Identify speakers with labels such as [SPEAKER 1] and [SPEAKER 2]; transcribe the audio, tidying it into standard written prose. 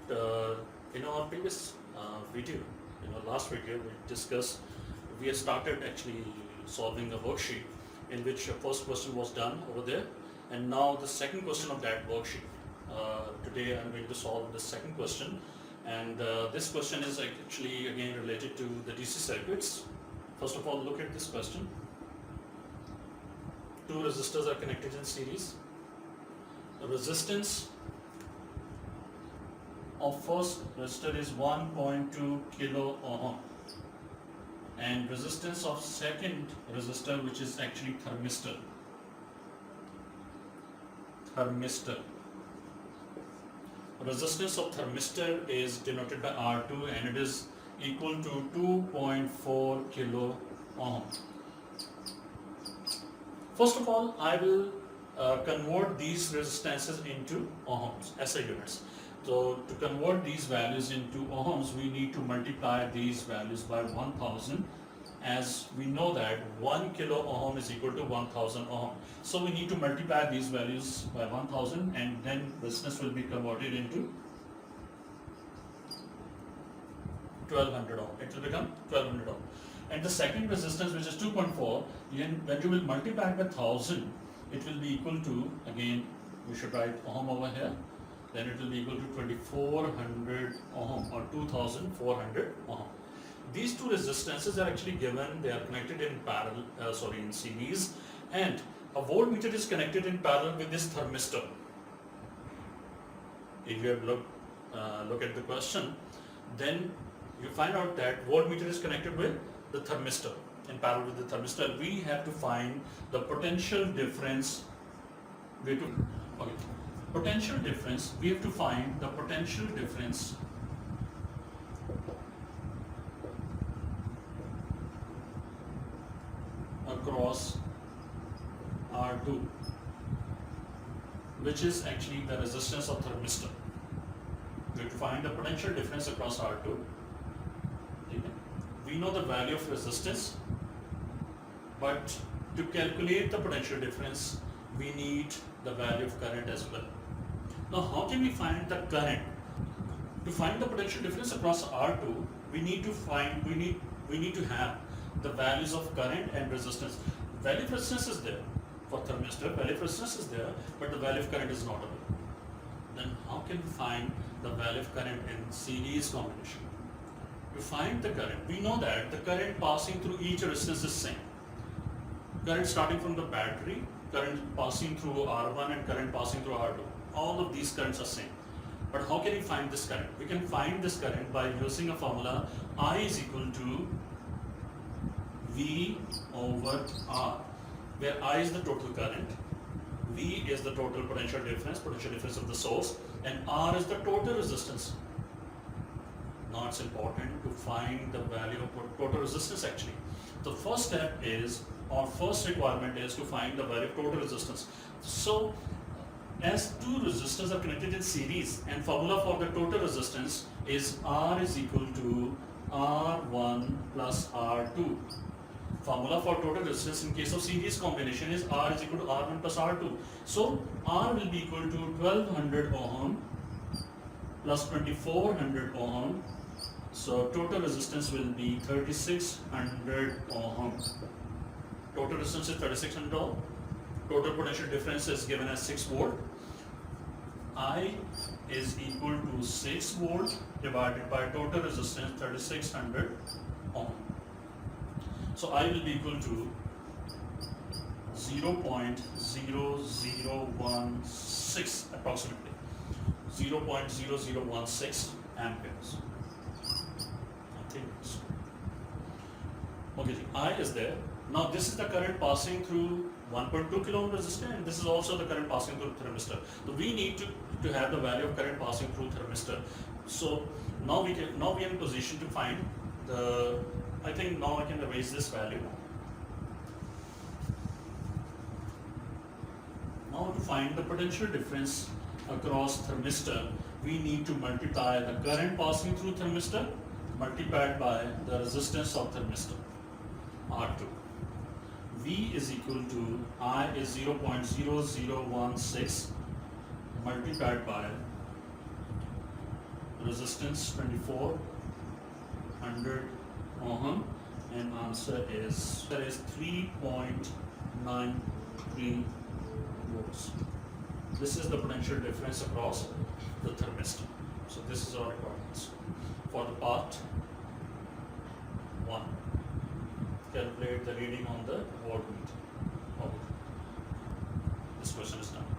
[SPEAKER 1] in our previous video, last video we have started actually solving a worksheet in which the first question was done over there, and now the second question of that worksheet. Today I'm going to solve the second question, and this question is actually again related to the DC circuits. First of all, look at this question. Two resistors are connected in series. The resistance of first resistor is 1.2 kilo ohm, and resistance of second resistor, which is actually thermistor. Resistance of thermistor is denoted by R2, and it is equal to 2.4 kilo ohm. First of all, I will convert these resistances into ohms, SI units. So to convert these values into ohms, we need to multiply these values by 1000, as we know that 1 kilo ohm is equal to 1000 ohm. So we need to multiply these values by 1000, and then resistance will be converted into 1200 ohm. It will become 1200 ohm. And the second resistance, which is 2.4, when you will multiply by 1000, it will be equal to, again, we should write ohm over here, then it will be equal to 2400 ohm or 2400 ohm. These two resistances are actually given, they are connected in in series, and a voltmeter is connected in parallel with this thermistor. If you have look at the question, then you find out that voltmeter is connected with the thermistor. In parallel with the thermistor, we have to find the potential difference. We have to find the potential difference across R2, which is actually the resistance of thermistor. We have to find the potential difference across R2. We know the value of resistance, but to calculate the potential difference, we need the value of current as well. Now, how can we find the current? To find the potential difference across R2, we need to have the values of current and resistance. Value of resistance is there for thermistor, value of resistance is there, but the value of current is not available. Then how can we find the value of current in series combination? To find the current, we know that the current passing through each resistance is same. Current starting from the battery, current passing through R1 and current passing through R2. All of these currents are same. But how can we find this current? We can find this current by using a formula I is equal to V over R, where I is the total current, V is the total potential difference of the source, and R is the total resistance. Now it's important to find the value of total resistance actually. The first step is, or first requirement is to find the value of total resistance. So as two resistors are connected in series, and formula for the total resistance is R is equal to R1 plus R2. Formula for total resistance in case of series combination is R is equal to R1 plus R2. So R will be equal to 1200 ohm plus 2400 ohm. So total resistance will be 3600 ohm. Total resistance is 3600 ohm. Total potential difference is given as 6 volt. I is equal to 6 volt divided by total resistance 3600 ohm. So I will be equal to 0.0016 approximately, 0.0016 amperes. I think so. Okay, I is there. Now this is the current passing through 1.2 kilo ohm resistor, and this is also the current passing through thermistor. So we need to have the value of current passing through thermistor. So now we are in position to find the. I think now I can erase this value. Now to find the potential difference across thermistor, we need to multiply the current passing through thermistor multiplied by the resistance of thermistor, R2. V is equal to I is 0.0016 multiplied by resistance 2400 ohm, and answer is 3.93 volts. This is the potential difference across the thermistor. So this is our requirements for the part 1. Calculate the reading on the voltmeter. Okay. This question is done.